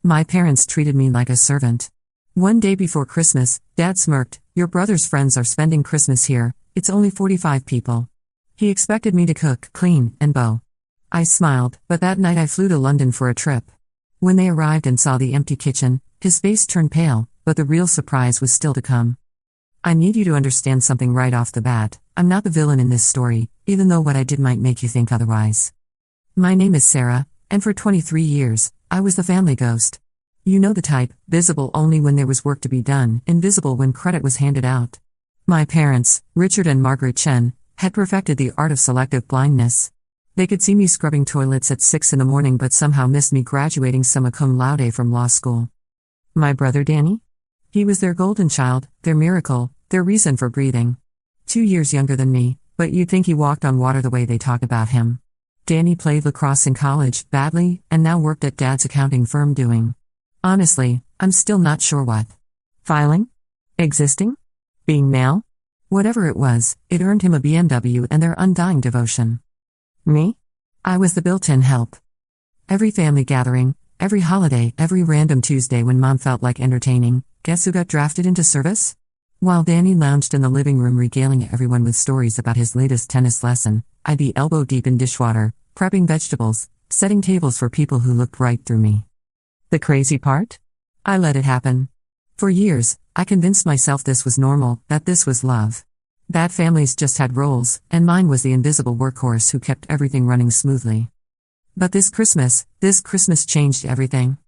My parents treated me like a servant. One day before Christmas, Dad smirked, "Your brother's friends are spending Christmas here, it's only 45 people." He expected me to cook, clean, and bow. I smiled, but that night I flew to London for a trip. When they arrived and saw the empty kitchen, his face turned pale, but the real surprise was still to come. I need you to understand something right off the bat. I'm not the villain in this story, even though what I did might make you think otherwise. My name is Sarah, and for 23 years, I was the family ghost. You know the type, visible only when there was work to be done, invisible when credit was handed out. My parents, Richard and Margaret Chen, had perfected the art of selective blindness. They could see me scrubbing toilets at 6 in the morning but somehow missed me graduating summa cum laude from law school. My brother Danny? He was their golden child, their miracle, their reason for breathing. 2 years younger than me, but you'd think he walked on water the way they talk about him. Danny played lacrosse in college, badly, and now worked at Dad's accounting firm doing. Honestly, I'm still not sure what. Filing? Existing? Being male? Whatever it was, it earned him a BMW and their undying devotion. Me? I was the built-in help. Every family gathering, every holiday, every random Tuesday when Mom felt like entertaining, guess who got drafted into service? While Danny lounged in the living room regaling everyone with stories about his latest tennis lesson, I'd be elbow-deep in dishwater, prepping vegetables, setting tables for people who looked right through me. The crazy part? I let it happen. For years, I convinced myself this was normal, that this was love. That families just had roles, and mine was the invisible workhorse who kept everything running smoothly. But this Christmas changed everything.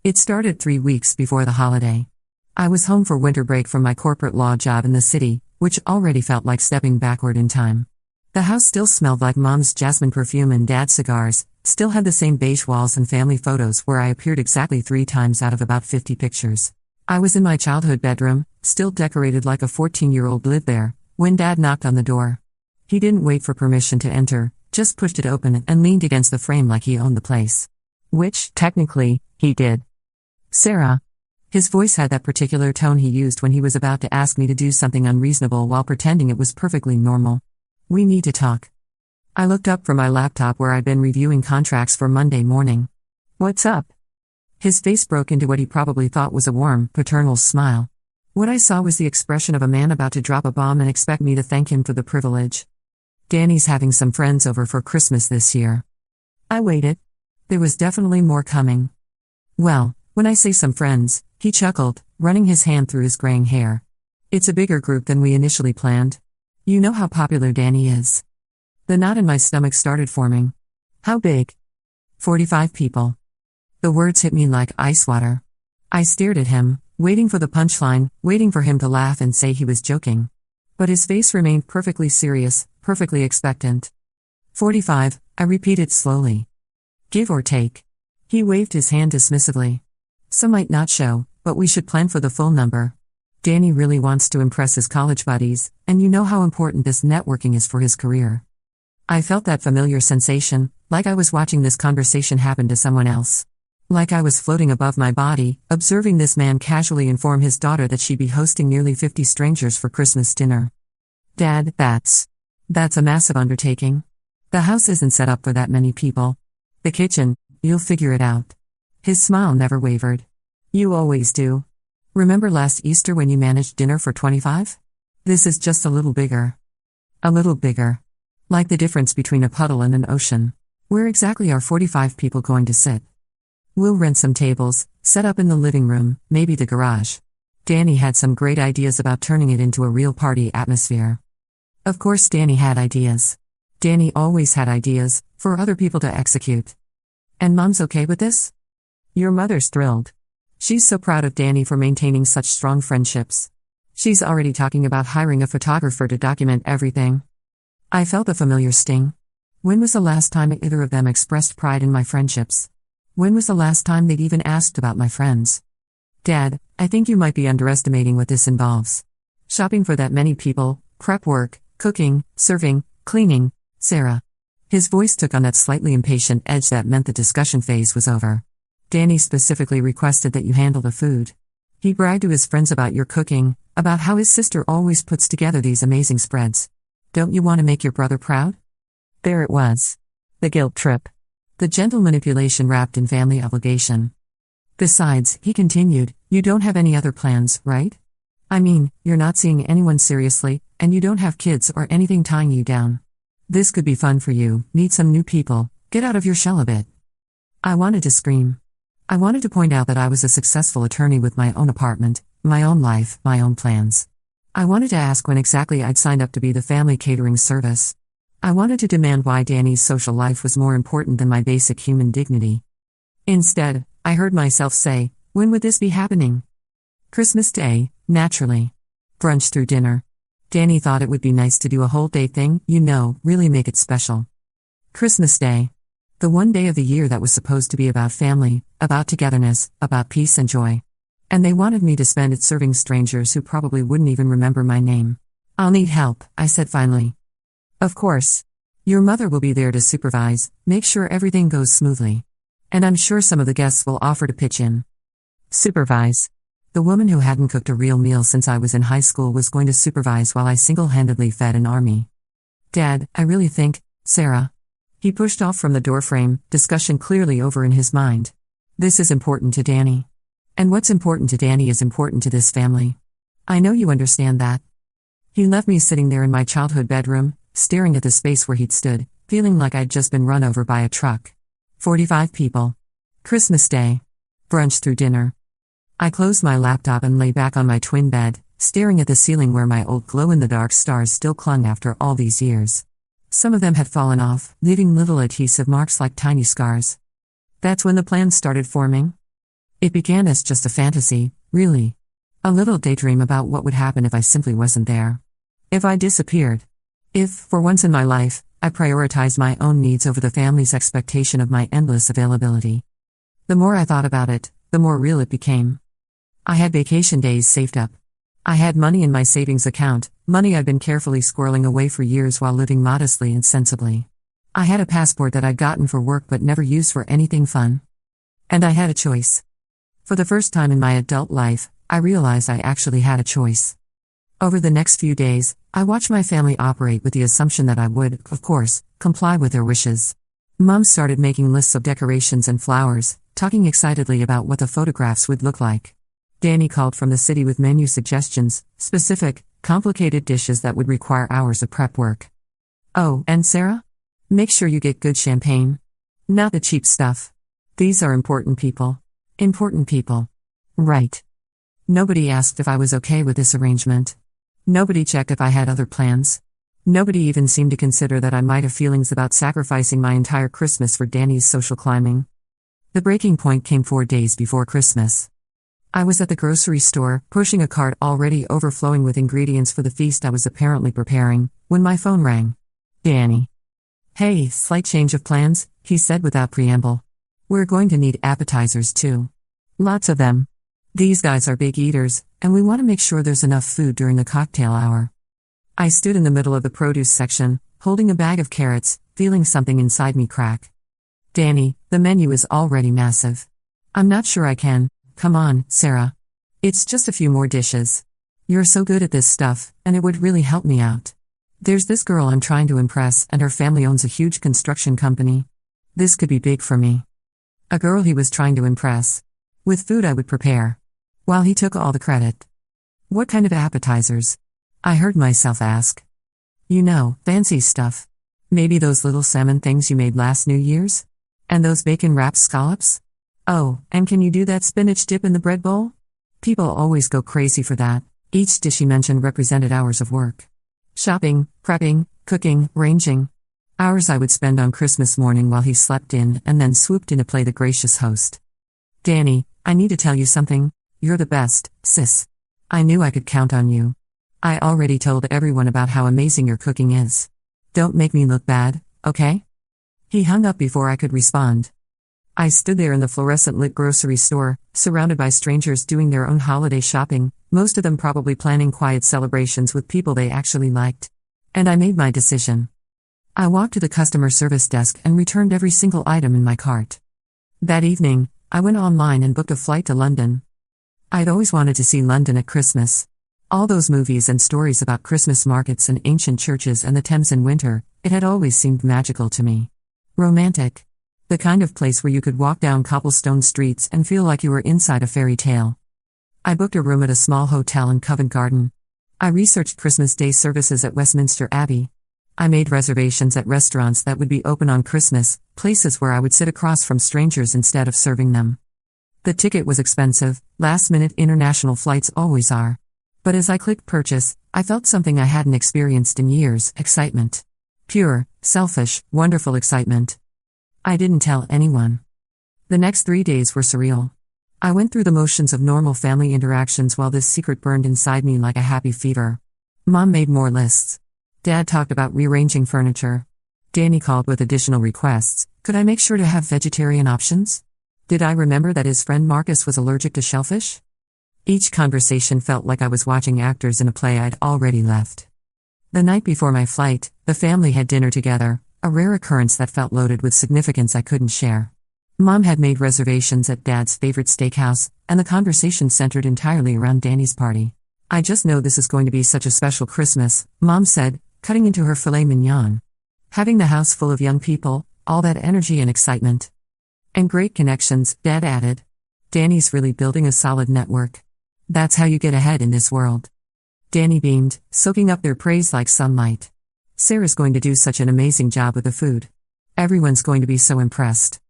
It started 3 weeks before the holiday. I was home for winter break from my corporate law job in the city, which already felt like stepping backward in time. The house still smelled like Mom's jasmine perfume and Dad's cigars, still had the same beige walls and family photos where I appeared exactly 3 times out of about 50 pictures. I was in my childhood bedroom, still decorated like a 14-year-old lived there, when Dad knocked on the door. He didn't wait for permission to enter, just pushed it open and leaned against the frame like he owned the place. Which, technically, he did. "Sarah." His voice had that particular tone he used when he was about to ask me to do something unreasonable while pretending it was perfectly normal. "We need to talk." I looked up from my laptop where I'd been reviewing contracts for Monday morning. "What's up?" His face broke into what he probably thought was a warm, paternal smile. What I saw was the expression of a man about to drop a bomb and expect me to thank him for the privilege. "Danny's having some friends over for Christmas this year." I waited. There was definitely more coming. "Well, when I say some friends," he chuckled, running his hand through his graying hair. "It's a bigger group than we initially planned. You know how popular Danny is." The knot in my stomach started forming. "How big?" 45 people. The words hit me like ice water. I stared at him, waiting for the punchline, waiting for him to laugh and say he was joking. But his face remained perfectly serious, perfectly expectant. 45, I repeated slowly. "Give or take." He waved his hand dismissively. "Some might not show, but we should plan for the full number. Danny really wants to impress his college buddies, and you know how important this networking is for his career." I felt that familiar sensation, like I was watching this conversation happen to someone else. Like I was floating above my body, observing this man casually inform his daughter that she'd be hosting nearly 50 strangers for Christmas dinner. "Dad, that's a massive undertaking. The house isn't set up for that many people. The kitchen, you'll figure it out." His smile never wavered. "You always do. Remember last Easter when you managed dinner for 25? This is just a little bigger. A little bigger. Like the difference between a puddle and an ocean. Where exactly are 45 people going to sit? We'll rent some tables, set up in the living room, maybe the garage." Danny had some great ideas about turning it into a real party atmosphere. Of course Danny had ideas. Danny always had ideas, for other people to execute. "And Mom's okay with this?" "Your mother's thrilled. She's so proud of Danny for maintaining such strong friendships. She's already talking about hiring a photographer to document everything." I felt a familiar sting. When was the last time either of them expressed pride in my friendships? When was the last time they'd even asked about my friends? "Dad, I think you might be underestimating what this involves. Shopping for that many people, prep work, cooking, serving, cleaning." "Sarah." His voice took on that slightly impatient edge that meant the discussion phase was over. "Danny specifically requested that you handle the food. He bragged to his friends about your cooking, about how his sister always puts together these amazing spreads. Don't you want to make your brother proud?" There it was. The guilt trip. The gentle manipulation wrapped in family obligation. Besides, he continued, you don't have any other plans, right? I mean, you're not seeing anyone seriously, and you don't have kids or anything tying you down. This could be fun for you, meet some new people, get out of your shell a bit. I wanted to scream. I wanted to point out that I was a successful attorney with my own apartment, my own life, my own plans. I wanted to ask when exactly I'd signed up to be the family catering service. I wanted to demand why Danny's social life was more important than my basic human dignity. Instead, I heard myself say, when would this be happening? Christmas Day, naturally. Brunch through dinner. Danny thought it would be nice to do a whole day thing, really make it special. Christmas Day. The one day of the year that was supposed to be about family, about togetherness, about peace and joy. And they wanted me to spend it serving strangers who probably wouldn't even remember my name. I'll need help, I said finally. Of course. Your mother will be there to supervise, make sure everything goes smoothly. And I'm sure some of the guests will offer to pitch in. Supervise. The woman who hadn't cooked a real meal since I was in high school was going to supervise while I single-handedly fed an army. Dad, I really think, Sarah. He pushed off from the doorframe, discussion clearly over in his mind. This is important to Danny. And what's important to Danny is important to this family. I know you understand that. He left me sitting there in my childhood bedroom, staring at the space where he'd stood, feeling like I'd just been run over by a truck. 45 people. Christmas Day. Brunch through dinner. I closed my laptop and lay back on my twin bed, staring at the ceiling where my old glow-in-the-dark stars still clung after all these years. Some of them had fallen off, leaving little adhesive marks like tiny scars. That's when the plans started forming. It began as just a fantasy, really. A little daydream about what would happen if I simply wasn't there. If I disappeared. If, for once in my life, I prioritized my own needs over the family's expectation of my endless availability. The more I thought about it, the more real it became. I had vacation days saved up. I had money in my savings account, money I'd been carefully squirreling away for years while living modestly and sensibly. I had a passport that I'd gotten for work but never used for anything fun. And I had a choice. For the first time in my adult life, I realized I actually had a choice. Over the next few days, I watched my family operate with the assumption that I would, of course, comply with their wishes. Mom started making lists of decorations and flowers, talking excitedly about what the photographs would look like. Danny called from the city with menu suggestions, specific, complicated dishes that would require hours of prep work. Oh, and Sarah? Make sure you get good champagne. Not the cheap stuff. These are important people. Important people. Right. Nobody asked if I was okay with this arrangement. Nobody checked if I had other plans. Nobody even seemed to consider that I might have feelings about sacrificing my entire Christmas for Danny's social climbing. The breaking point came 4 days before Christmas. I was at the grocery store, pushing a cart already overflowing with ingredients for the feast I was apparently preparing, when my phone rang. Danny. Hey, slight change of plans, he said without preamble. We're going to need appetizers too. Lots of them. These guys are big eaters, and we want to make sure there's enough food during the cocktail hour. I stood in the middle of the produce section, holding a bag of carrots, feeling something inside me crack. Danny, the menu is already massive. I'm not sure I can. Come on, Sarah. It's just a few more dishes. You're so good at this stuff, and it would really help me out. There's this girl I'm trying to impress, and her family owns a huge construction company. This could be big for me. A girl he was trying to impress. With food I would prepare. While he took all the credit. What kind of appetizers? I heard myself ask. You know, fancy stuff. Maybe those little salmon things you made last New Year's? And those bacon-wrapped scallops? Oh, and can you do that spinach dip in the bread bowl? People always go crazy for that. Each dish he mentioned represented hours of work. Shopping, prepping, cooking, ranging. Hours I would spend on Christmas morning while he slept in and then swooped in to play the gracious host. Danny, I need to tell you something. You're the best, sis. I knew I could count on you. I already told everyone about how amazing your cooking is. Don't make me look bad, okay? He hung up before I could respond. I stood there in the fluorescent-lit grocery store, surrounded by strangers doing their own holiday shopping, most of them probably planning quiet celebrations with people they actually liked. And I made my decision. I walked to the customer service desk and returned every single item in my cart. That evening, I went online and booked a flight to London. I'd always wanted to see London at Christmas. All those movies and stories about Christmas markets and ancient churches and the Thames in winter, it had always seemed magical to me. Romantic. The kind of place where you could walk down cobblestone streets and feel like you were inside a fairy tale. I booked a room at a small hotel in Covent Garden. I researched Christmas Day services at Westminster Abbey. I made reservations at restaurants that would be open on Christmas, places where I would sit across from strangers instead of serving them. The ticket was expensive, last-minute international flights always are. But as I clicked purchase, I felt something I hadn't experienced in years: excitement. Pure, selfish, wonderful excitement. I didn't tell anyone. The next 3 days were surreal. I went through the motions of normal family interactions while this secret burned inside me like a happy fever. Mom made more lists. Dad talked about rearranging furniture. Danny called with additional requests. Could I make sure to have vegetarian options? Did I remember that his friend Marcus was allergic to shellfish? Each conversation felt like I was watching actors in a play I'd already left. The night before my flight, the family had dinner together, a rare occurrence that felt loaded with significance I couldn't share. Mom had made reservations at Dad's favorite steakhouse, and the conversation centered entirely around Danny's party. I just know this is going to be such a special Christmas, Mom said, cutting into her filet mignon. Having the house full of young people, all that energy and excitement. And great connections, Dad added. Danny's really building a solid network. That's how you get ahead in this world. Danny beamed, soaking up their praise like sunlight. Sarah's going to do such an amazing job with the food. Everyone's going to be so impressed.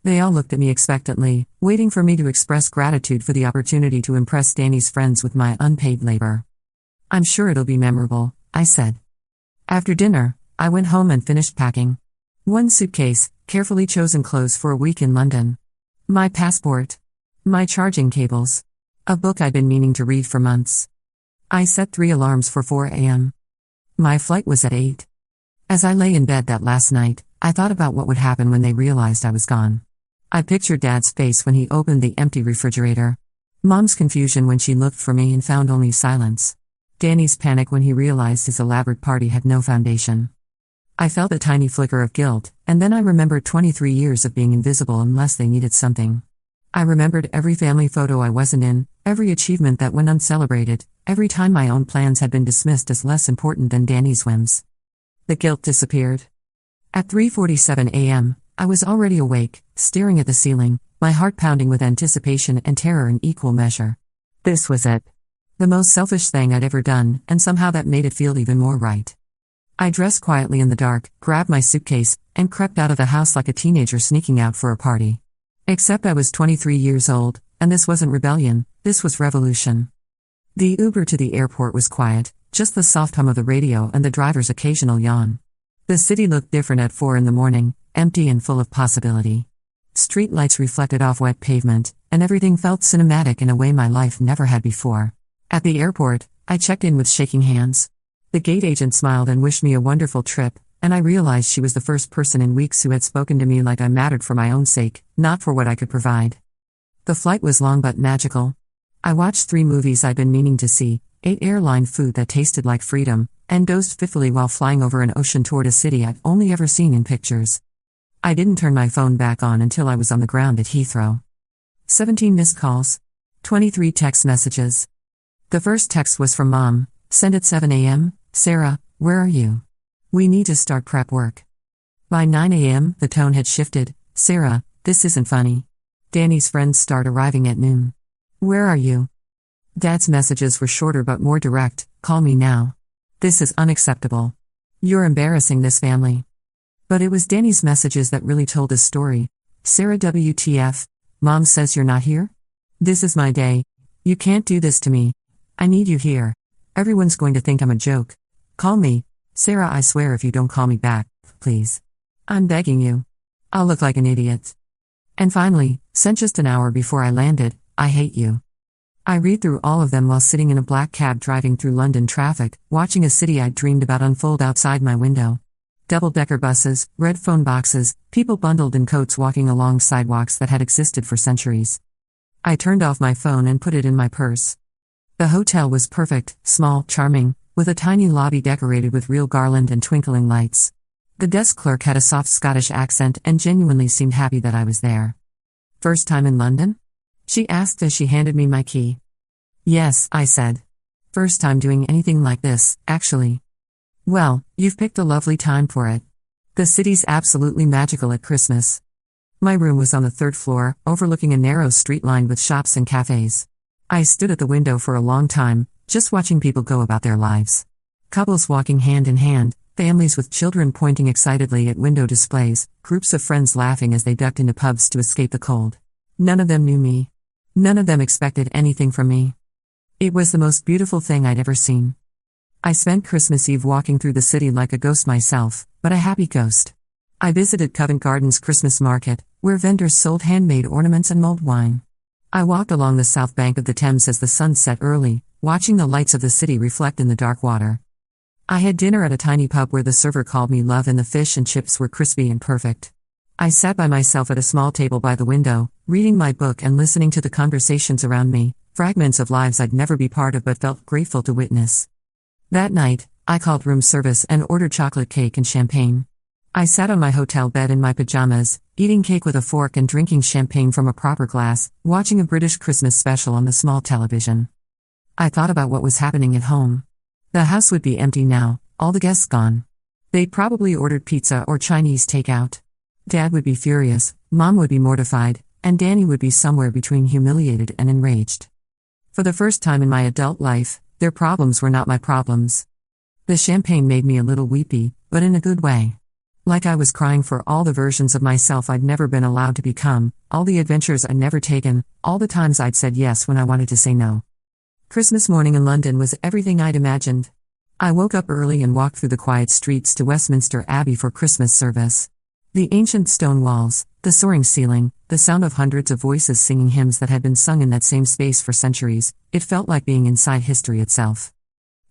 They all looked at me expectantly, waiting for me to express gratitude for the opportunity to impress Danny's friends with my unpaid labor. I'm sure it'll be memorable, I said. After dinner, I went home and finished packing. One suitcase, carefully chosen clothes for a week in London. My passport. My charging cables. A book I'd been meaning to read for months. I set 3 alarms for 4 a.m. My flight was at 8. As I lay in bed that last night, I thought about what would happen when they realized I was gone. I pictured Dad's face when he opened the empty refrigerator. Mom's confusion when she looked for me and found only silence. Danny's panic when he realized his elaborate party had no foundation. I felt a tiny flicker of guilt, and then I remembered 23 years of being invisible unless they needed something. I remembered every family photo I wasn't in, every achievement that went uncelebrated, every time my own plans had been dismissed as less important than Danny's whims. The guilt disappeared. At 3:47 a.m., I was already awake, staring at the ceiling, my heart pounding with anticipation and terror in equal measure. This was it. The most selfish thing I'd ever done, and somehow that made it feel even more right. I dressed quietly in the dark, grabbed my suitcase, and crept out of the house like a teenager sneaking out for a party. Except I was 23 years old, and this wasn't rebellion, this was revolution. The Uber to the airport was quiet, just the soft hum of the radio and the driver's occasional yawn. The city looked different at 4 in the morning, empty and full of possibility. Street lights reflected off wet pavement, and everything felt cinematic in a way my life never had before. At the airport, I checked in with shaking hands. The gate agent smiled and wished me a wonderful trip, and I realized she was the first person in weeks who had spoken to me like I mattered for my own sake, not for what I could provide. The flight was long but magical. I watched 3 movies I'd been meaning to see, ate airline food that tasted like freedom, and dozed fitfully while flying over an ocean toward a city I'd only ever seen in pictures. I didn't turn my phone back on until I was on the ground at Heathrow. 17 missed calls. 23 text messages. The first text was from Mom, sent at 7 a.m, Sarah, where are you? We need to start prep work. By 9 a.m, the tone had shifted, Sarah, this isn't funny. Danny's friends start arriving at noon. Where are you? Dad's messages were shorter but more direct, call me now. This is unacceptable. You're embarrassing this family. But it was Danny's messages that really told his story. Sarah, WTF? Mom says you're not here? This is my day. You can't do this to me. I need you here. Everyone's going to think I'm a joke. Call me. Sarah, I swear if you don't call me back, please. I'm begging you. I'll look like an idiot. And finally, sent just an hour before I landed, I hate you. I read through all of them while sitting in a black cab driving through London traffic, watching a city I'd dreamed about unfold outside my window. Double-decker buses, red phone boxes, people bundled in coats walking along sidewalks that had existed for centuries. I turned off my phone and put it in my purse. The hotel was perfect, small, charming, with a tiny lobby decorated with real garland and twinkling lights. The desk clerk had a soft Scottish accent and genuinely seemed happy that I was there. First time in London? She asked as she handed me my key. Yes, I said. First time doing anything like this, actually. Well, you've picked a lovely time for it. The city's absolutely magical at Christmas. My room was on the third floor, overlooking a narrow street lined with shops and cafes. I stood at the window for a long time, just watching people go about their lives. Couples walking hand in hand, families with children pointing excitedly at window displays, groups of friends laughing as they ducked into pubs to escape the cold. None of them knew me. None of them expected anything from me. It was the most beautiful thing I'd ever seen. I spent Christmas Eve walking through the city like a ghost myself, but a happy ghost. I visited Covent Garden's Christmas market, where vendors sold handmade ornaments and mulled wine. I walked along the south bank of the Thames as the sun set early, watching the lights of the city reflect in the dark water. I had dinner at a tiny pub where the server called me love and the fish and chips were crispy and perfect. I sat by myself at a small table by the window, reading my book and listening to the conversations around me, fragments of lives I'd never be part of but felt grateful to witness. That night, I called room service and ordered chocolate cake and champagne. I sat on my hotel bed in my pajamas, eating cake with a fork and drinking champagne from a proper glass, watching a British Christmas special on the small television. I thought about what was happening at home. The house would be empty now, all the guests gone. They'd probably ordered pizza or Chinese takeout. Dad would be furious, Mom would be mortified, and Danny would be somewhere between humiliated and enraged. For the first time in my adult life, their problems were not my problems. The champagne made me a little weepy, but in a good way. Like I was crying for all the versions of myself I'd never been allowed to become, all the adventures I'd never taken, all the times I'd said yes when I wanted to say no. Christmas morning in London was everything I'd imagined. I woke up early and walked through the quiet streets to Westminster Abbey for Christmas service. The ancient stone walls, the soaring ceiling, the sound of hundreds of voices singing hymns that had been sung in that same space for centuries, it felt like being inside history itself.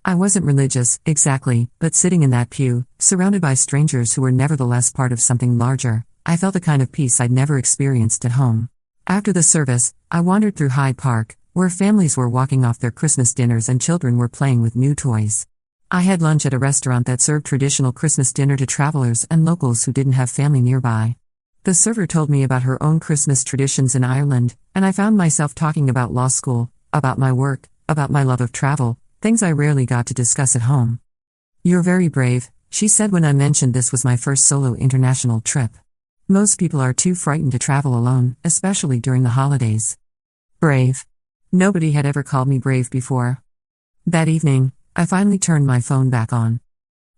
I wasn't religious, exactly, but sitting in that pew, surrounded by strangers who were nevertheless part of something larger, I felt a kind of peace I'd never experienced at home. After the service, I wandered through Hyde Park, where families were walking off their Christmas dinners and children were playing with new toys. I had lunch at a restaurant that served traditional Christmas dinner to travelers and locals who didn't have family nearby. The server told me about her own Christmas traditions in Ireland, and I found myself talking about law school, about my work, about my love of travel, things I rarely got to discuss at home. "You're very brave," she said when I mentioned this was my first solo international trip. "Most people are too frightened to travel alone, especially during the holidays." Brave. Nobody had ever called me brave before. That evening, I finally turned my phone back on.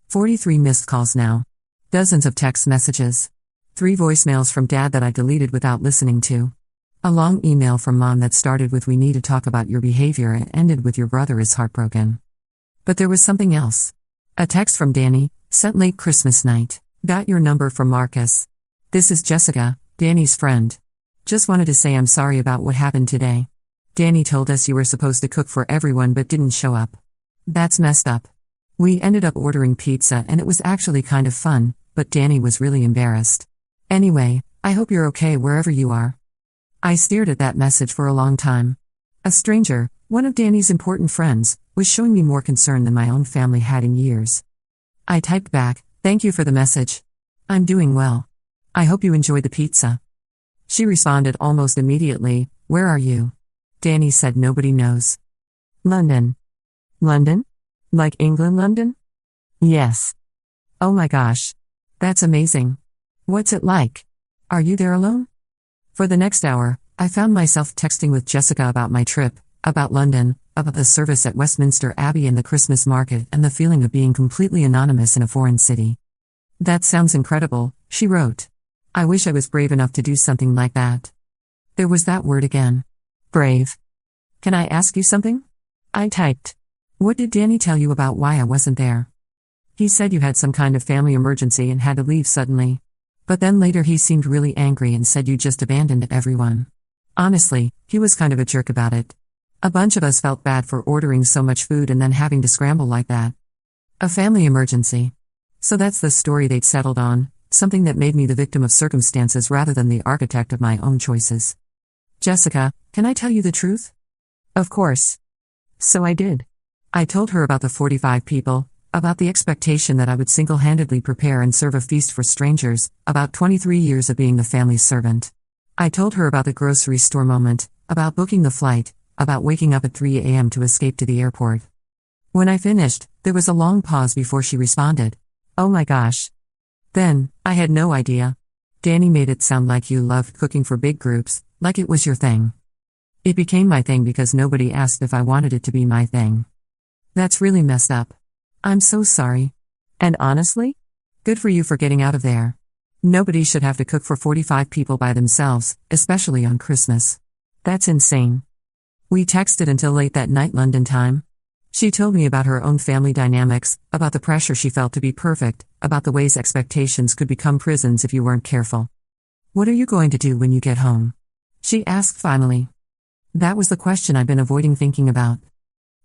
43 missed calls now. Dozens of text messages. 3 voicemails from Dad that I deleted without listening to. A long email from Mom that started with "We need to talk about your behavior" and ended with "Your brother is heartbroken." But there was something else. A text from Danny, sent late Christmas night. "Got your number from Marcus. This is Jessica, Danny's friend. Just wanted to say I'm sorry about what happened today. Danny told us you were supposed to cook for everyone but didn't show up. That's messed up. We ended up ordering pizza and it was actually kind of fun, but Danny was really embarrassed. Anyway, I hope you're okay wherever you are." I stared at that message for a long time. A stranger, one of Danny's important friends, was showing me more concern than my own family had in years. I typed back, "Thank you for the message. I'm doing well. I hope you enjoyed the pizza." She responded almost immediately, "Where are you?" Danny said nobody knows. "London." "London? Like England London?" "Yes." "Oh my gosh. That's amazing. What's it like? Are you there alone?" For the next hour, I found myself texting with Jessica about my trip, about London, about the service at Westminster Abbey and the Christmas market and the feeling of being completely anonymous in a foreign city. "That sounds incredible," she wrote. "I wish I was brave enough to do something like that." There was that word again. Brave. "Can I ask you something?" I typed. "What did Danny tell you about why I wasn't there?" "He said you had some kind of family emergency and had to leave suddenly. But then later he seemed really angry and said you just abandoned everyone. Honestly, he was kind of a jerk about it. A bunch of us felt bad for ordering so much food and then having to scramble like that. A family emergency. So that's the story they'd settled on, something that made me the victim of circumstances rather than the architect of my own choices." "Jessica, can I tell you the truth?" "Of course." So I did. I told her about the 45 people, about the expectation that I would single-handedly prepare and serve a feast for strangers, about 23 years of being the family's servant. I told her about the grocery store moment, about booking the flight, about waking up at 3 a.m. to escape to the airport. When I finished, there was a long pause before she responded. "Oh my gosh." Then, I had no idea. Danny made it sound like you loved cooking for big groups, like it was your thing. It became my thing because nobody asked if I wanted it to be my thing. That's really messed up. I'm so sorry. And honestly? Good for you for getting out of there. Nobody should have to cook for 45 people by themselves, especially on Christmas. That's insane. We texted until late that night London time. She told me about her own family dynamics, about the pressure she felt to be perfect, about the ways expectations could become prisons if you weren't careful. What are you going to do when you get home? She asked finally. That was the question I'd been avoiding thinking about.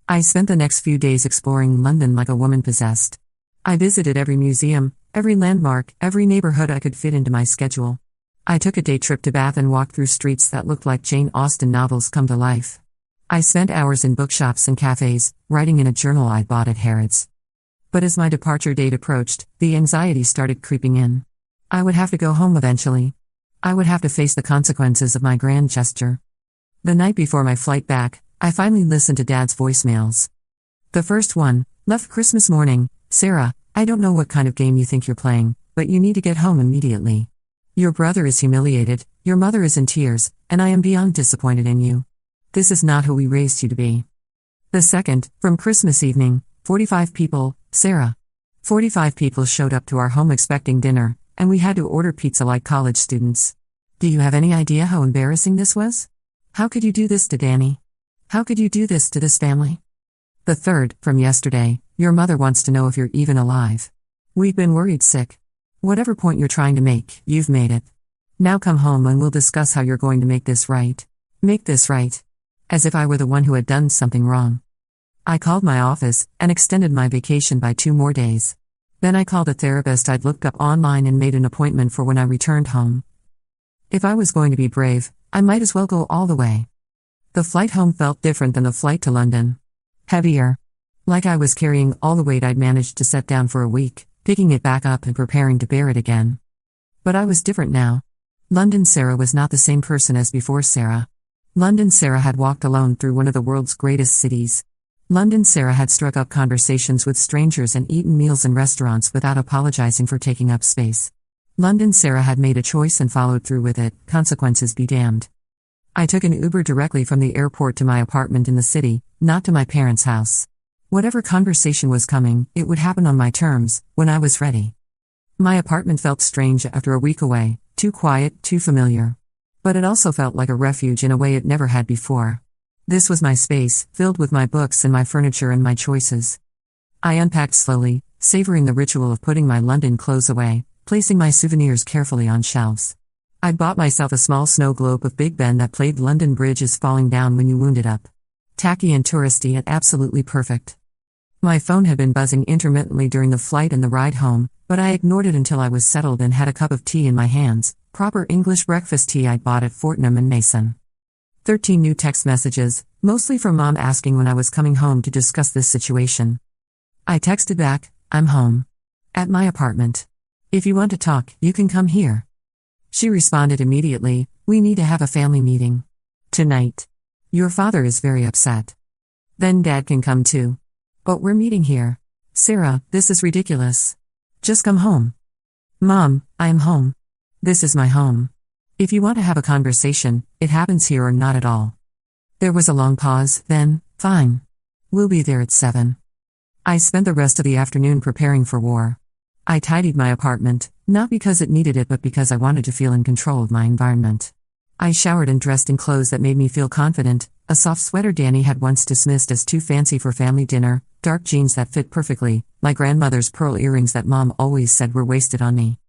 I spent the next few days exploring London like a woman possessed. I visited every museum, every landmark, every neighborhood I could fit into my schedule. I took a day trip to Bath and walked through streets that looked like Jane Austen novels come to life. I spent hours in bookshops and cafes, writing in a journal I'd bought at Harrods. But as my departure date approached, the anxiety started creeping in. I would have to go home eventually. I would have to face the consequences of my grand gesture. The night before my flight back, I finally listened to Dad's voicemails. The first one: left Christmas morning, Sarah, I don't know what kind of game you think you're playing, but you need to get home immediately. Your brother is humiliated, your mother is in tears, and I am beyond disappointed in you. This is not who we raised you to be. The second, from Christmas evening, 45 people, Sarah. 45 people showed up to our home expecting dinner, and we had to order pizza like college students. Do you have any idea how embarrassing this was? How could you do this to Danny? How could you do this to this family? The third, from yesterday, your mother wants to know if you're even alive. We've been worried sick. Whatever point you're trying to make, you've made it. Now come home and we'll discuss how you're going to make this right. Make this right. As if I were the one who had done something wrong. I called my office and extended my vacation by 2 more days. Then I called a therapist I'd looked up online and made an appointment for when I returned home. If I was going to be brave, I might as well go all the way. The flight home felt different than the flight to London. Heavier. Like I was carrying all the weight I'd managed to set down for a week, picking it back up and preparing to bear it again. But I was different now. London Sarah was not the same person as before Sarah. London Sarah had walked alone through one of the world's greatest cities. London Sarah had struck up conversations with strangers and eaten meals in restaurants without apologizing for taking up space. London Sarah had made a choice and followed through with it, consequences be damned. I took an Uber directly from the airport to my apartment in the city, not to my parents' house. Whatever conversation was coming, it would happen on my terms, when I was ready. My apartment felt strange after a week away, too quiet, too familiar. But it also felt like a refuge in a way it never had before. This was my space, filled with my books and my furniture and my choices. I unpacked slowly, savoring the ritual of putting my London clothes away, placing my souvenirs carefully on shelves. I'd bought myself a small snow globe of Big Ben that played London Bridge is falling down when you wound it up. Tacky and touristy and absolutely perfect. My phone had been buzzing intermittently during the flight and the ride home, but I ignored it until I was settled and had a cup of tea in my hands. Proper English breakfast tea I'd bought at Fortnum and Mason. 13 new text messages, mostly from Mom asking when I was coming home to discuss this situation. I texted back, I'm home. At my apartment. If you want to talk, you can come here. She responded immediately, we need to have a family meeting. Tonight. Your father is very upset. Then Dad can come too. But we're meeting here. Sarah, this is ridiculous. Just come home. Mom, I am home. This is my home. If you want to have a conversation, it happens here or not at all. There was a long pause, then, fine. We'll be there at 7. I spent the rest of the afternoon preparing for war. I tidied my apartment, not because it needed it but because I wanted to feel in control of my environment. I showered and dressed in clothes that made me feel confident, a soft sweater Danny had once dismissed as too fancy for family dinner, dark jeans that fit perfectly, my grandmother's pearl earrings that Mom always said were wasted on me.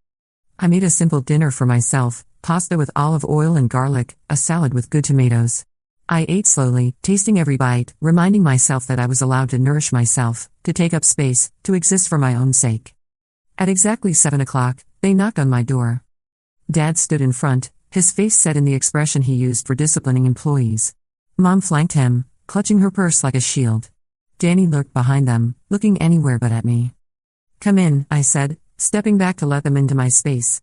I made a simple dinner for myself, pasta with olive oil and garlic, a salad with good tomatoes. I ate slowly, tasting every bite, reminding myself that I was allowed to nourish myself, to take up space, to exist for my own sake. At exactly 7 o'clock, they knocked on my door. Dad stood in front, his face set in the expression he used for disciplining employees. Mom flanked him, clutching her purse like a shield. Danny lurked behind them, looking anywhere but at me. Come in, I said, stepping back to let them into my space.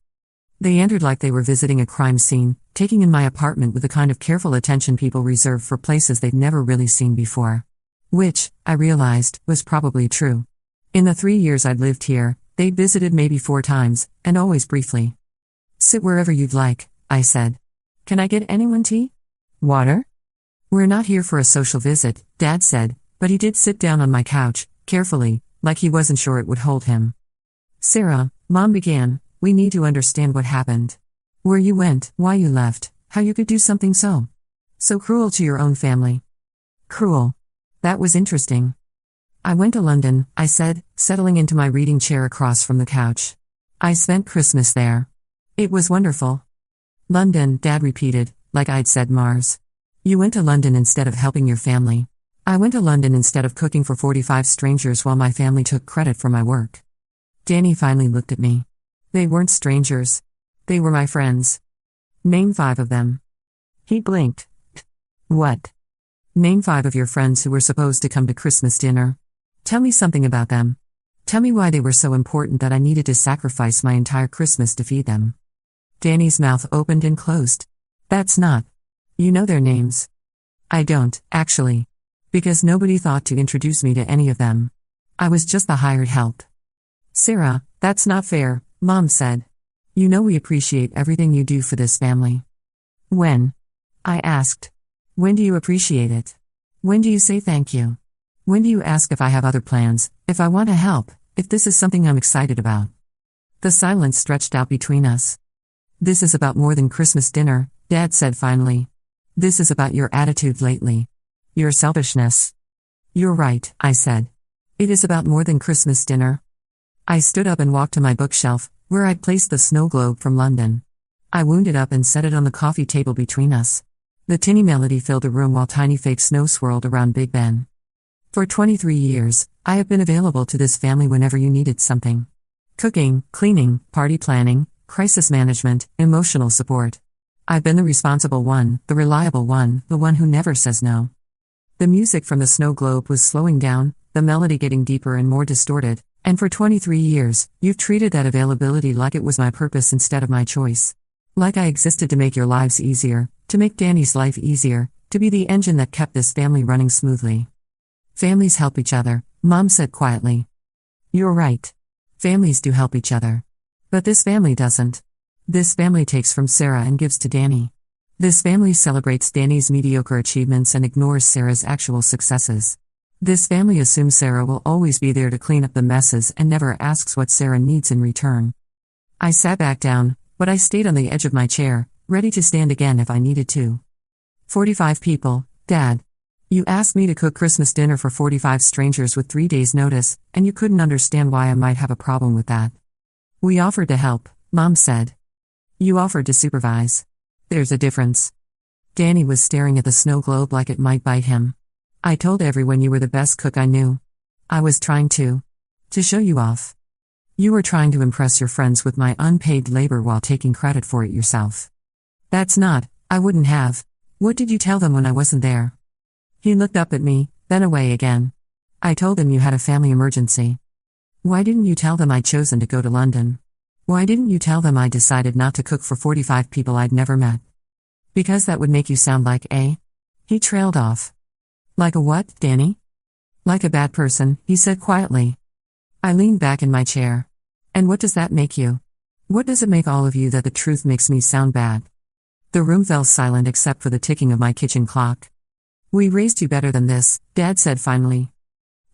They entered like they were visiting a crime scene, taking in my apartment with the kind of careful attention people reserve for places they'd never really seen before. Which, I realized, was probably true. In the 3 years I'd lived here, they'd visited maybe 4 times, and always briefly. Sit wherever you'd like, I said. Can I get anyone tea? Water? We're not here for a social visit, Dad said, but he did sit down on my couch, carefully, like he wasn't sure it would hold him. Sarah, Mom began, we need to understand what happened. Where you went, why you left, how you could do something so cruel to your own family. Cruel. That was interesting. I went to London, I said, settling into my reading chair across from the couch. I spent Christmas there. It was wonderful. London, Dad repeated, like I'd said Mars. You went to London instead of helping your family. I went to London instead of cooking for 45 strangers while my family took credit for my work. Danny finally looked at me. They weren't strangers. They were my friends. Name 5 of them. He blinked. What? Name 5 of your friends who were supposed to come to Christmas dinner. Tell me something about them. Tell me why they were so important that I needed to sacrifice my entire Christmas to feed them. Danny's mouth opened and closed. That's not. You know their names. I don't, actually. Because nobody thought to introduce me to any of them. I was just the hired help. Sarah, that's not fair, Mom said. You know we appreciate everything you do for this family. When? I asked. When do you appreciate it? When do you say thank you? When do you ask if I have other plans, if I want to help, if this is something I'm excited about? The silence stretched out between us. This is about more than Christmas dinner, Dad said finally. This is about your attitude lately. Your selfishness. You're right, I said. It is about more than Christmas dinner. I stood up and walked to my bookshelf, where I'd placed the snow globe from London. I wound it up and set it on the coffee table between us. The tinny melody filled the room while tiny fake snow swirled around Big Ben. For 23 years, I have been available to this family whenever you needed something. Cooking, cleaning, party planning, crisis management, emotional support. I've been the responsible one, the reliable one, the one who never says no. The music from the snow globe was slowing down, the melody getting deeper and more distorted, and for 23 years, you've treated that availability like it was my purpose instead of my choice. Like I existed to make your lives easier, to make Danny's life easier, to be the engine that kept this family running smoothly. Families help each other, Mom said quietly. You're right. Families do help each other. But this family doesn't. This family takes from Sarah and gives to Danny. This family celebrates Danny's mediocre achievements and ignores Sarah's actual successes. This family assumes Sarah will always be there to clean up the messes and never asks what Sarah needs in return. I sat back down, but I stayed on the edge of my chair, ready to stand again if I needed to. 45 people, Dad. You asked me to cook Christmas dinner for 45 strangers with 3 days' notice, and you couldn't understand why I might have a problem with that. We offered to help, Mom said. You offered to supervise. There's a difference. Danny was staring at the snow globe like it might bite him. I told everyone you were the best cook I knew. I was trying to show you off. You were trying to impress your friends with my unpaid labor while taking credit for it yourself. That's not, I wouldn't have. What did you tell them when I wasn't there? He looked up at me, then away again. I told them you had a family emergency. Why didn't you tell them I'd chosen to go to London? Why didn't you tell them I decided not to cook for 45 people I'd never met? Because that would make you sound like a... He trailed off. Like a what, Danny? Like a bad person, he said quietly. I leaned back in my chair. And what does that make you? What does it make all of you that the truth makes me sound bad? The room fell silent except for the ticking of my kitchen clock. We raised you better than this, Dad said finally.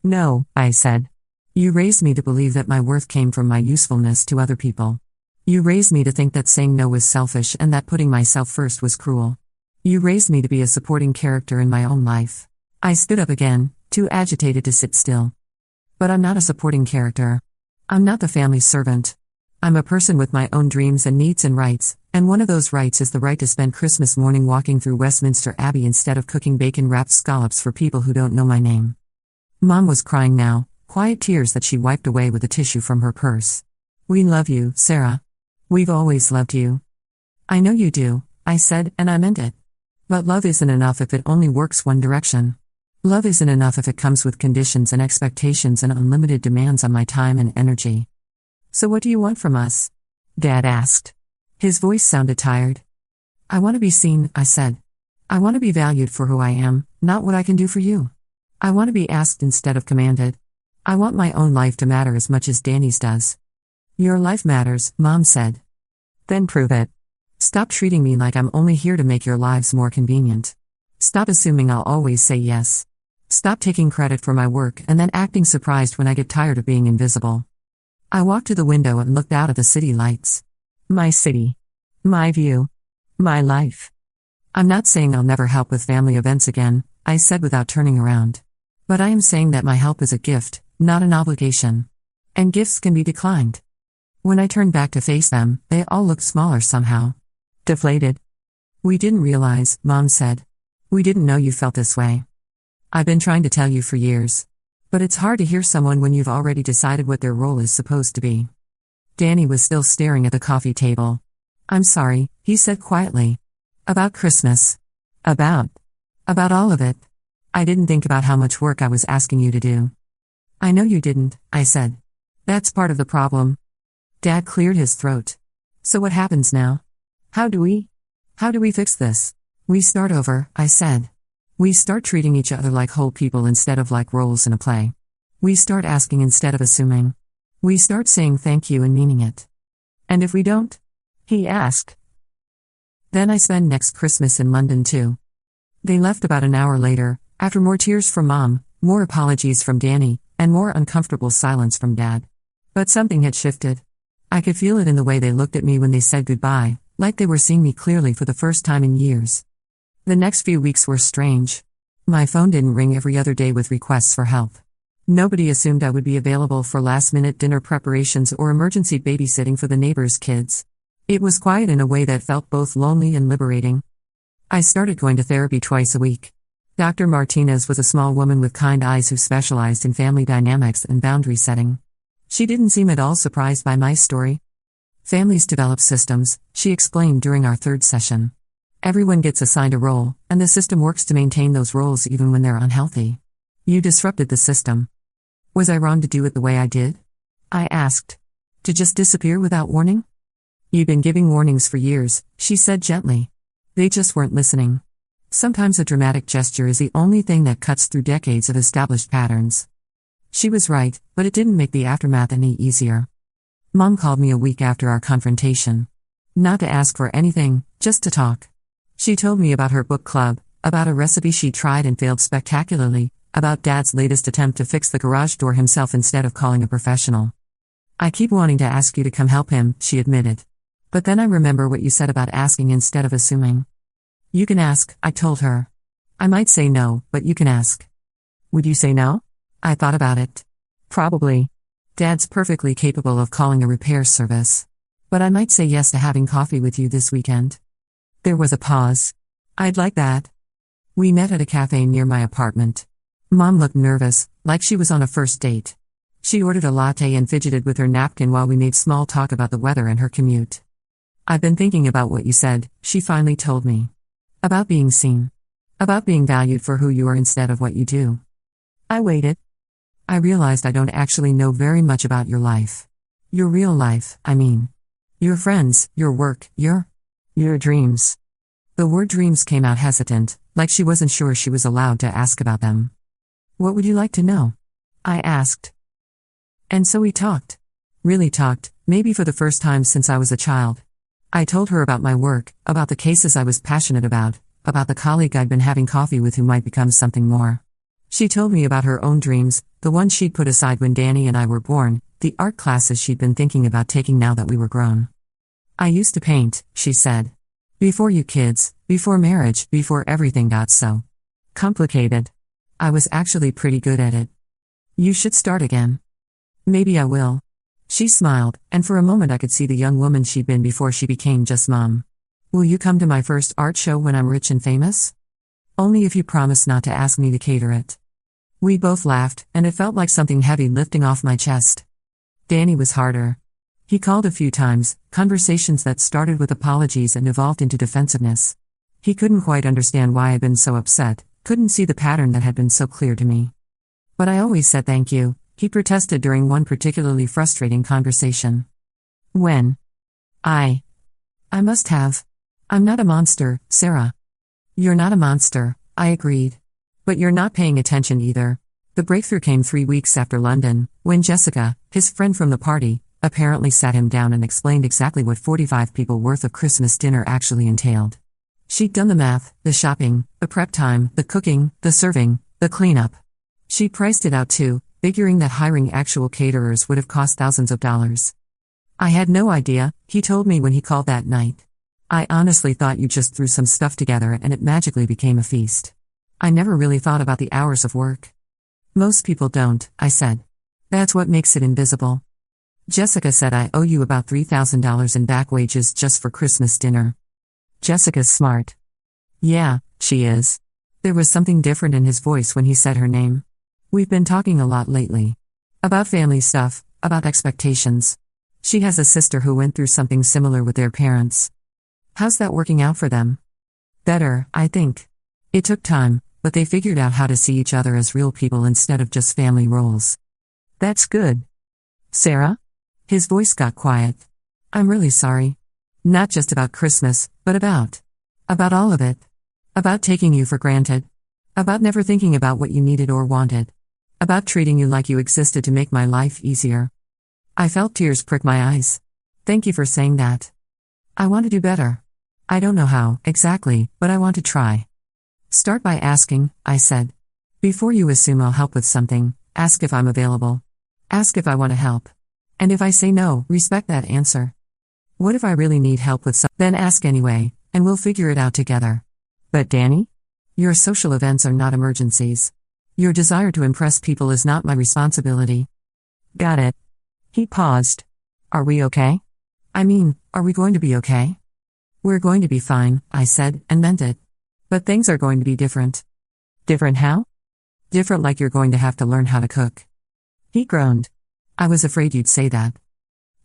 No, I said. You raised me to believe that my worth came from my usefulness to other people. You raised me to think that saying no was selfish and that putting myself first was cruel. You raised me to be a supporting character in my own life. I stood up again, too agitated to sit still. But I'm not a supporting character. I'm not the family's servant. I'm a person with my own dreams and needs and rights, and one of those rights is the right to spend Christmas morning walking through Westminster Abbey instead of cooking bacon-wrapped scallops for people who don't know my name. Mom was crying now, quiet tears that she wiped away with a tissue from her purse. We love you, Sarah. We've always loved you. I know you do, I said, and I meant it. But love isn't enough if it only works one direction. Love isn't enough if it comes with conditions and expectations and unlimited demands on my time and energy. So what do you want from us? Dad asked. His voice sounded tired. I want to be seen, I said. I want to be valued for who I am, not what I can do for you. I want to be asked instead of commanded. I want my own life to matter as much as Danny's does. Your life matters, Mom said. Then prove it. Stop treating me like I'm only here to make your lives more convenient. Stop assuming I'll always say yes. Stop taking credit for my work and then acting surprised when I get tired of being invisible. I walked to the window and looked out at the city lights. My city. My view. My life. I'm not saying I'll never help with family events again, I said without turning around. But I am saying that my help is a gift, not an obligation. And gifts can be declined. When I turned back to face them, they all looked smaller somehow. Deflated. We didn't realize, Mom said. We didn't know you felt this way. I've been trying to tell you for years. But it's hard to hear someone when you've already decided what their role is supposed to be. Danny was still staring at the coffee table. I'm sorry, he said quietly. About Christmas. About all of it. I didn't think about how much work I was asking you to do. I know you didn't, I said. That's part of the problem. Dad cleared his throat. So what happens now? How do we fix this? We start over, I said. We start treating each other like whole people instead of like roles in a play. We start asking instead of assuming. We start saying thank you and meaning it. And if we don't? He asked. Then I spend next Christmas in London too. They left about an hour later, after more tears from Mom, more apologies from Danny, and more uncomfortable silence from Dad. But something had shifted. I could feel it in the way they looked at me when they said goodbye, like they were seeing me clearly for the first time in years. The next few weeks were strange. My phone didn't ring every other day with requests for help. Nobody assumed I would be available for last-minute dinner preparations or emergency babysitting for the neighbors' kids. It was quiet in a way that felt both lonely and liberating. I started going to therapy twice a week. Dr. Martinez was a small woman with kind eyes who specialized in family dynamics and boundary setting. She didn't seem at all surprised by my story. Families develop systems, she explained during our third session. Everyone gets assigned a role, and the system works to maintain those roles even when they're unhealthy. You disrupted the system. Was I wrong to do it the way I did? I asked. To just disappear without warning? You've been giving warnings for years, she said gently. They just weren't listening. Sometimes a dramatic gesture is the only thing that cuts through decades of established patterns. She was right, but it didn't make the aftermath any easier. Mom called me a week after our confrontation. Not to ask for anything, just to talk. She told me about her book club, about a recipe she tried and failed spectacularly, about Dad's latest attempt to fix the garage door himself instead of calling a professional. I keep wanting to ask you to come help him, she admitted. But then I remember what you said about asking instead of assuming. You can ask, I told her. I might say no, but you can ask. Would you say no? I thought about it. Probably. Dad's perfectly capable of calling a repair service. But I might say yes to having coffee with you this weekend. There was a pause. I'd like that. We met at a cafe near my apartment. Mom looked nervous, like she was on a first date. She ordered a latte and fidgeted with her napkin while we made small talk about the weather and her commute. I've been thinking about what you said, she finally told me. About being seen. About being valued for who you are instead of what you do. I waited. I realized I don't actually know very much about your life. Your real life, I mean. Your friends, your work, your dreams. The word dreams came out hesitant, like she wasn't sure she was allowed to ask about them. What would you like to know? I asked. And so we talked. Really talked, maybe for the first time since I was a child. I told her about my work, about the cases I was passionate about the colleague I'd been having coffee with who might become something more. She told me about her own dreams, the ones she'd put aside when Danny and I were born, the art classes she'd been thinking about taking now that we were grown. I used to paint, she said. Before you kids, before marriage, before everything got so complicated. I was actually pretty good at it. You should start again. Maybe I will. She smiled, and for a moment I could see the young woman she'd been before she became just Mom. Will you come to my first art show when I'm rich and famous? Only if you promise not to ask me to cater it. We both laughed, and it felt like something heavy lifting off my chest. Danny was harder. He called a few times, conversations that started with apologies and evolved into defensiveness. He couldn't quite understand why I'd been so upset, couldn't see the pattern that had been so clear to me. But I always said thank you, he protested during one particularly frustrating conversation. When? I must have. I'm not a monster, Sarah. You're not a monster, I agreed. But you're not paying attention either. The breakthrough came 3 weeks after London, when Jessica, his friend from the party, apparently sat him down and explained exactly what 45 people worth of Christmas dinner actually entailed. She'd done the math, the shopping, the prep time, the cooking, the serving, the cleanup. She priced it out too, figuring that hiring actual caterers would have cost thousands of dollars. I had no idea, he told me when he called that night. I honestly thought you just threw some stuff together and it magically became a feast. I never really thought about the hours of work. Most people don't, I said. That's what makes it invisible. Jessica said I owe you about $3,000 in back wages just for Christmas dinner. Jessica's smart. Yeah, she is. There was something different in his voice when he said her name. We've been talking a lot lately. About family stuff, about expectations. She has a sister who went through something similar with their parents. How's that working out for them? Better, I think. It took time, but they figured out how to see each other as real people instead of just family roles. That's good. Sarah? His voice got quiet. I'm really sorry. Not just about Christmas, but about all of it. About taking you for granted. About never thinking about what you needed or wanted. About treating you like you existed to make my life easier. I felt tears prick my eyes. Thank you for saying that. I want to do better. I don't know how, exactly, but I want to try. Start by asking, I said. Before you assume I'll help with something, ask if I'm available. Ask if I want to help. And if I say no, respect that answer. What if I really need help with something? Then ask anyway, and we'll figure it out together. But Danny? Your social events are not emergencies. Your desire to impress people is not my responsibility. Got it. He paused. Are we okay? I mean, are we going to be okay? We're going to be fine, I said, and meant it. But things are going to be different. Different how? Different like you're going to have to learn how to cook. He groaned. I was afraid you'd say that.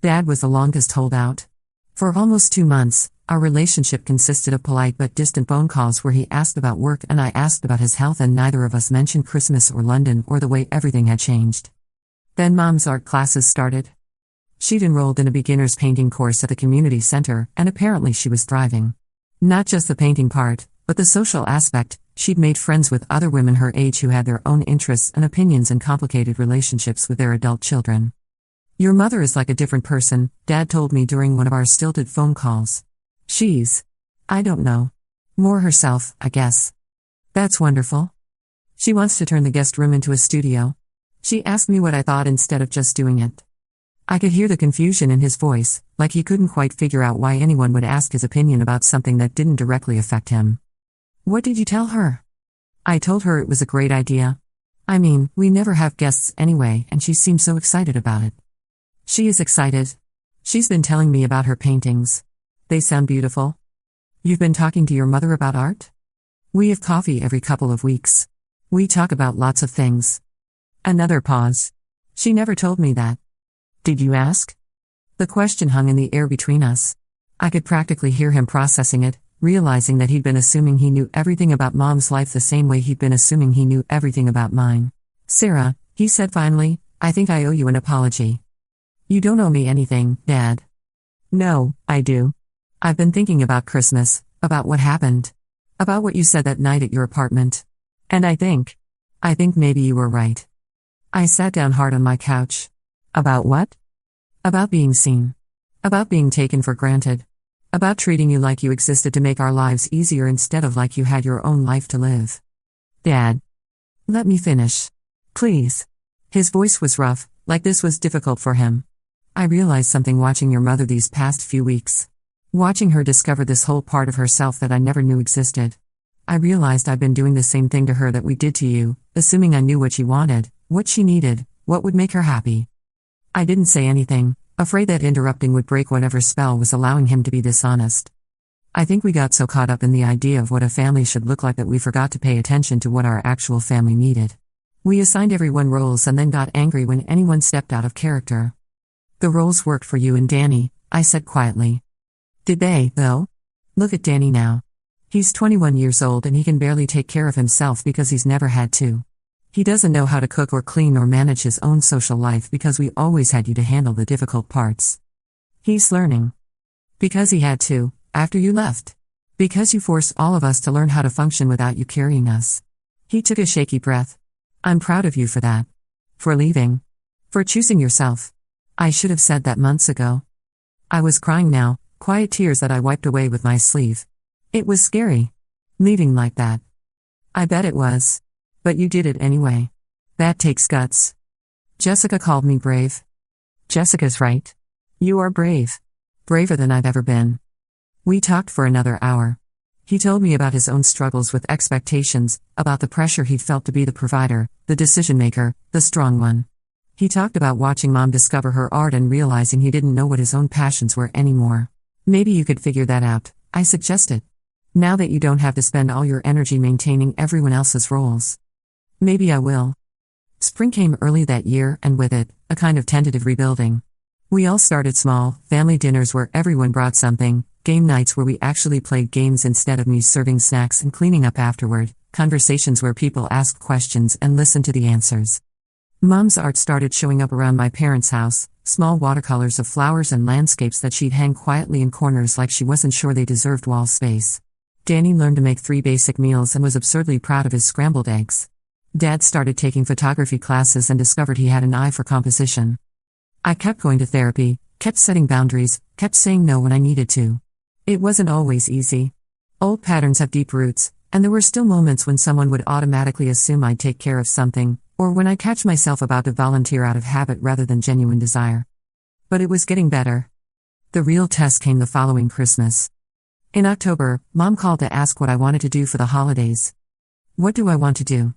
Dad was the longest holdout. For almost 2 months, our relationship consisted of polite but distant phone calls where he asked about work and I asked about his health and neither of us mentioned Christmas or London or the way everything had changed. Then Mom's art classes started. She'd enrolled in a beginner's painting course at the community center and apparently she was thriving. Not just the painting part, but the social aspect. She'd made friends with other women her age who had their own interests and opinions and complicated relationships with their adult children. Your mother is like a different person, Dad told me during one of our stilted phone calls. She's, I don't know, more herself, I guess. That's wonderful. She wants to turn the guest room into a studio. She asked me what I thought instead of just doing it. I could hear the confusion in his voice, like he couldn't quite figure out why anyone would ask his opinion about something that didn't directly affect him. What did you tell her? I told her it was a great idea. I mean, we never have guests anyway, and she seemed so excited about it. She is excited. She's been telling me about her paintings. They sound beautiful. You've been talking to your mother about art? We have coffee every couple of weeks. We talk about lots of things. Another pause. She never told me that. Did you ask? The question hung in the air between us. I could practically hear him processing it, realizing that he'd been assuming he knew everything about Mom's life the same way he'd been assuming he knew everything about mine. Sarah, he said finally, I think I owe you an apology. You don't owe me anything, Dad. No, I do. I've been thinking about Christmas, about what happened. About what you said that night at your apartment. And I think maybe you were right. I sat down hard on my couch. About what? About being seen. About being taken for granted. About treating you like you existed to make our lives easier instead of like you had your own life to live. Dad. Let me finish. Please. His voice was rough, like this was difficult for him. I realized something watching your mother these past few weeks. Watching her discover this whole part of herself that I never knew existed. I realized I've been doing the same thing to her that we did to you, assuming I knew what she wanted, what she needed, what would make her happy. I didn't say anything, afraid that interrupting would break whatever spell was allowing him to be dishonest. I think we got so caught up in the idea of what a family should look like that we forgot to pay attention to what our actual family needed. We assigned everyone roles and then got angry when anyone stepped out of character. The roles worked for you and Danny, I said quietly. Did they, though? Look at Danny now. He's 21 years old and he can barely take care of himself because he's never had to. He doesn't know how to cook or clean or manage his own social life because we always had you to handle the difficult parts. He's learning. Because he had to, after you left. Because you forced all of us to learn how to function without you carrying us. He took a shaky breath. I'm proud of you for that. For leaving. For choosing yourself. I should have said that months ago. I was crying now, quiet tears that I wiped away with my sleeve. It was scary. Leaving like that. I bet it was. But you did it anyway. That takes guts. Jessica called me brave. Jessica's right. You are brave. Braver than I've ever been. We talked for another hour. He told me about his own struggles with expectations, about the pressure he'd felt to be the provider, the decision-maker, the strong one. He talked about watching Mom discover her art and realizing he didn't know what his own passions were anymore. Maybe you could figure that out, I suggested. Now that you don't have to spend all your energy maintaining everyone else's roles. Maybe I will. Spring came early that year, and with it, a kind of tentative rebuilding. We all started small, family dinners where everyone brought something, game nights where we actually played games instead of me serving snacks and cleaning up afterward, conversations where people asked questions and listened to the answers. Mom's art started showing up around my parents' house, small watercolors of flowers and landscapes that she'd hang quietly in corners like she wasn't sure they deserved wall space. Danny learned to make 3 basic meals and was absurdly proud of his scrambled eggs. Dad started taking photography classes and discovered he had an eye for composition. I kept going to therapy, kept setting boundaries, kept saying no when I needed to. It wasn't always easy. Old patterns have deep roots, and there were still moments when someone would automatically assume I'd take care of something, or when I catch myself about to volunteer out of habit rather than genuine desire. But it was getting better. The real test came the following Christmas. In October, Mom called to ask what I wanted to do for the holidays. What do I want to do?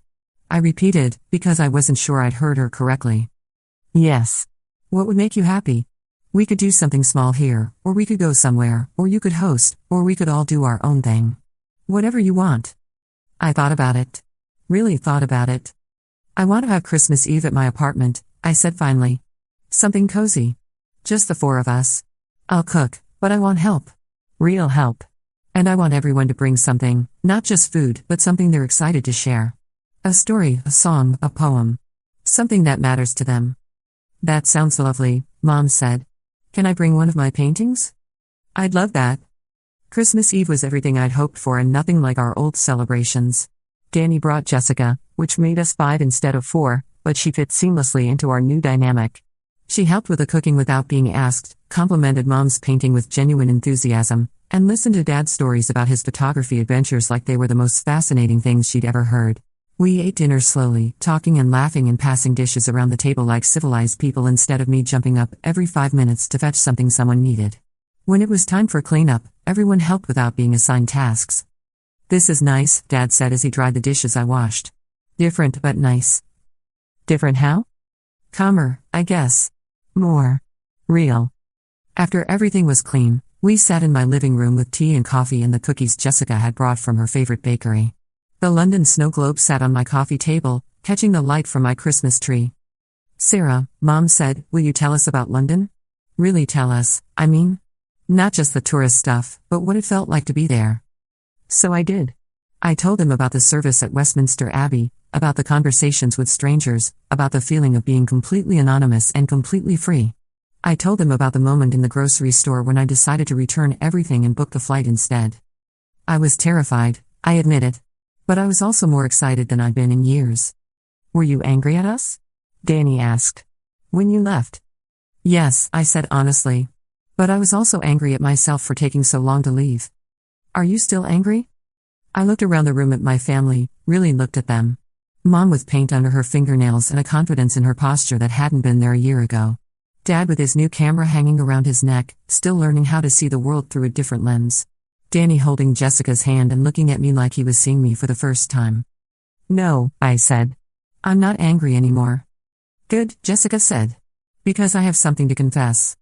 I repeated, because I wasn't sure I'd heard her correctly. Yes. What would make you happy? We could do something small here, or we could go somewhere, or you could host, or we could all do our own thing. Whatever you want. I thought about it. Really thought about it. I want to have Christmas Eve at my apartment, I said finally. Something cozy. Just the 4 of us. I'll cook, but I want help. Real help. And I want everyone to bring something, not just food, but something they're excited to share. A story, a song, a poem. Something that matters to them. That sounds lovely, Mom said. Can I bring one of my paintings? I'd love that. Christmas Eve was everything I'd hoped for and nothing like our old celebrations. Danny brought Jessica, which made us 5 instead of 4, but she fit seamlessly into our new dynamic. She helped with the cooking without being asked, complimented Mom's painting with genuine enthusiasm, and listened to Dad's stories about his photography adventures like they were the most fascinating things she'd ever heard. We ate dinner slowly, talking and laughing and passing dishes around the table like civilized people instead of me jumping up every 5 minutes to fetch something someone needed. When it was time for cleanup, everyone helped without being assigned tasks. This is nice, Dad said as he dried the dishes I washed. Different but nice. Different how? Calmer, I guess. More. Real. After everything was clean, we sat in my living room with tea and coffee and the cookies Jessica had brought from her favorite bakery. The London snow globe sat on my coffee table, catching the light from my Christmas tree. Sarah, Mom said, will you tell us about London? Really tell us, I mean. Not just the tourist stuff, but what it felt like to be there. So I did. I told him about the service at Westminster Abbey, about the conversations with strangers, about the feeling of being completely anonymous and completely free. I told him about the moment in the grocery store when I decided to return everything and book the flight instead. I was terrified, I admit it. But I was also more excited than I'd been in years. Were you angry at us? Danny asked. When you left? Yes, I said honestly. But I was also angry at myself for taking so long to leave. Are you still angry? I looked around the room at my family, really looked at them. Mom with paint under her fingernails and a confidence in her posture that hadn't been there a year ago. Dad with his new camera hanging around his neck, still learning how to see the world through a different lens. Danny holding Jessica's hand and looking at me like he was seeing me for the first time. No, I said. I'm not angry anymore. Good, Jessica said. Because I have something to confess.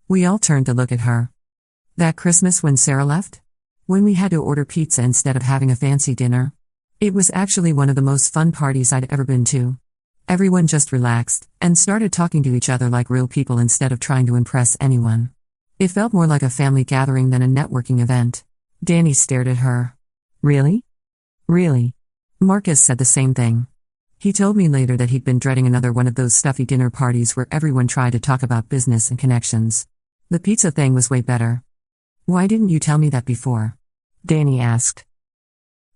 We all turned to look at her. That Christmas when Sarah left? When we had to order pizza instead of having a fancy dinner? It was actually one of the most fun parties I'd ever been to. Everyone just relaxed, and started talking to each other like real people instead of trying to impress anyone. It felt more like a family gathering than a networking event. Danny stared at her. Really? Really? Marcus said the same thing. He told me later that he'd been dreading another one of those stuffy dinner parties where everyone tried to talk about business and connections. The pizza thing was way better. Why didn't you tell me that before? Danny asked.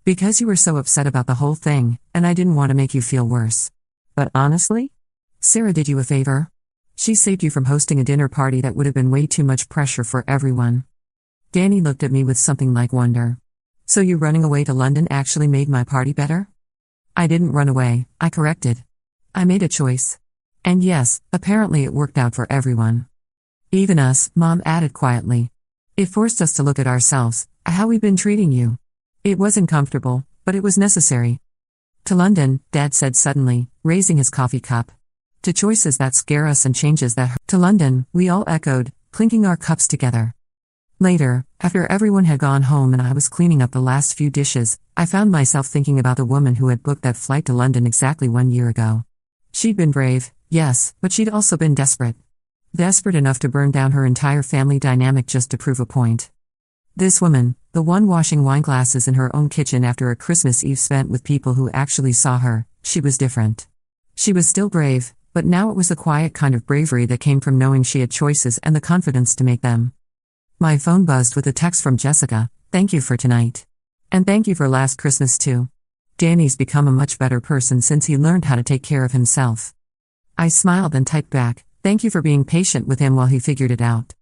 Because you were so upset about the whole thing, and I didn't want to make you feel worse. But honestly? Sarah did you a favor. She saved you from hosting a dinner party that would have been way too much pressure for everyone. Danny looked at me with something like wonder. So you running away to London actually made my party better? I didn't run away, I corrected. I made a choice. And yes, apparently it worked out for everyone. Even us, Mom added quietly. It forced us to look at ourselves, how we've been treating you. It wasn't comfortable, but it was necessary. To London, Dad said suddenly, raising his coffee cup. To choices that scare us and changes that hurt. To London, we all echoed, clinking our cups together. Later, after everyone had gone home and I was cleaning up the last few dishes, I found myself thinking about the woman who had booked that flight to London exactly 1 year ago. She'd been brave, yes, but she'd also been desperate. Desperate enough to burn down her entire family dynamic just to prove a point. This woman, the one washing wine glasses in her own kitchen after a Christmas Eve spent with people who actually saw her, she was different. She was still brave, but now it was the quiet kind of bravery that came from knowing she had choices and the confidence to make them. My phone buzzed with a text from Jessica, "Thank you for tonight. And thank you for last Christmas too. Danny's become a much better person since he learned how to take care of himself." I smiled and typed back, "Thank you for being patient with him while he figured it out.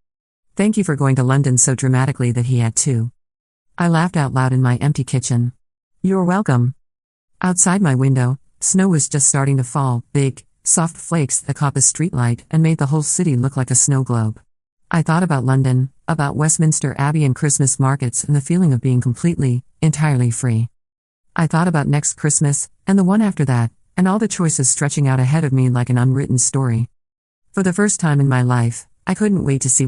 Thank you for going to London so dramatically that he had to." I laughed out loud in my empty kitchen. "You're welcome." Outside my window, snow was just starting to fall, big, soft flakes that caught the streetlight and made the whole city look like a snow globe. I thought about London, about Westminster Abbey and Christmas markets and the feeling of being completely, entirely free. I thought about next Christmas, and the one after that, and all the choices stretching out ahead of me like an unwritten story. For the first time in my life, I couldn't wait to see